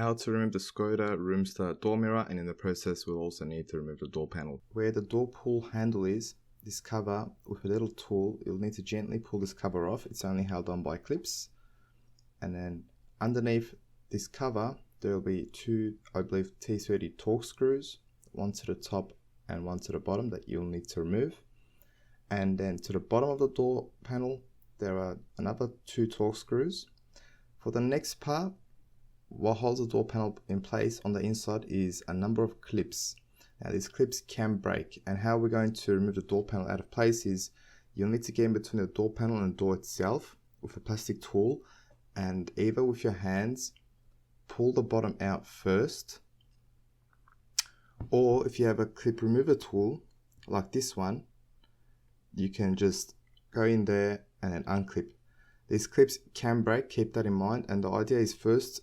how to remove the Skoda Roomster door mirror, and in the process we'll also need to remove the door panel. Where the door pull handle is, this cover, with a little tool, you'll need to gently pull this cover off. It's only held on by clips. And then underneath this cover there will be two, I believe, T30 Torx screws, one to the top and one to the bottom, that you'll need to remove. And then to the bottom of the door panel there are another two Torx screws. For the next part, what holds the door panel in place on the inside is a number of clips. Now these clips can break, and how we're going to remove the door panel out of place is you'll need to get in between the door panel and the door itself with a plastic tool, and either with your hands pull the bottom out first, or if you have a clip remover tool like this one, you can just go in there and then unclip. These clips can break, keep that in mind, and the idea is first,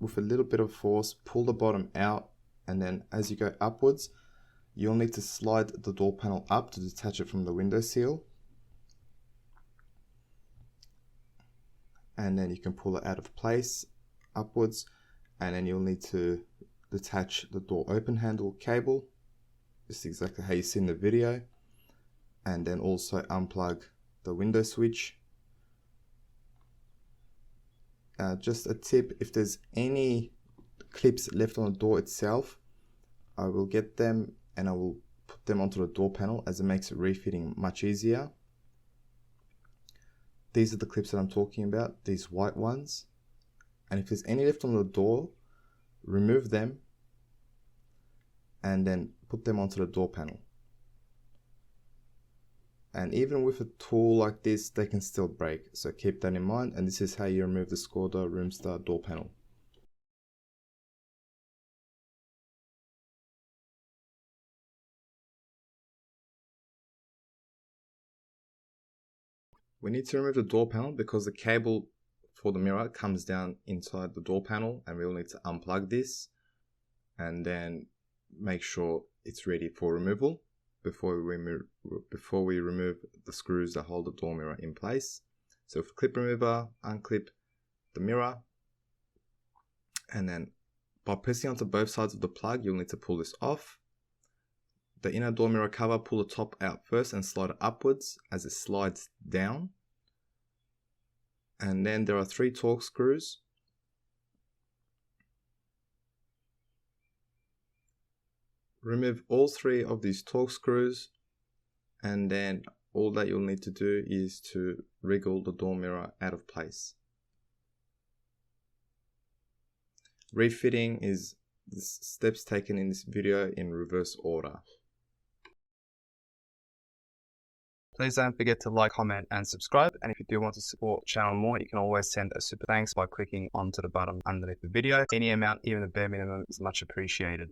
with a little bit of force, pull the bottom out, and then as you go upwards you'll need to slide the door panel up to detach it from the window sill, and then you can pull it out of place upwards, and then you'll need to detach the door open handle cable, just exactly how you see in the video, and then also unplug the window switch. Just a tip, if there's any clips left on the door itself, I will get them and I will put them onto the door panel, as it makes refitting much easier. These are the clips that I'm talking about, these white ones. And if there's any left on the door, remove them and then put them onto the door panel. And even with a tool like this, they can still break, so keep that in mind. And this is how you remove the Skoda Roomster door panel. We need to remove the door panel because the cable for the mirror comes down inside the door panel, and we'll need to unplug this and then make sure it's ready for removal before we remove the screws that hold the door mirror in place. So with clip remover, unclip the mirror, and then by pressing onto both sides of the plug you'll need to pull this off. The inner door mirror cover, pull the top out first and slide it upwards as it slides down. And then there are 3 Torx screws. Remove all 3 of these Torx screws, and then all that you'll need to do is to wriggle the door mirror out of place. Refitting is the steps taken in this video in reverse order. Please don't forget to like, comment and subscribe, and if you do want to support the channel more, you can always send a super thanks by clicking onto the button underneath the video. Any amount, even the bare minimum, is much appreciated.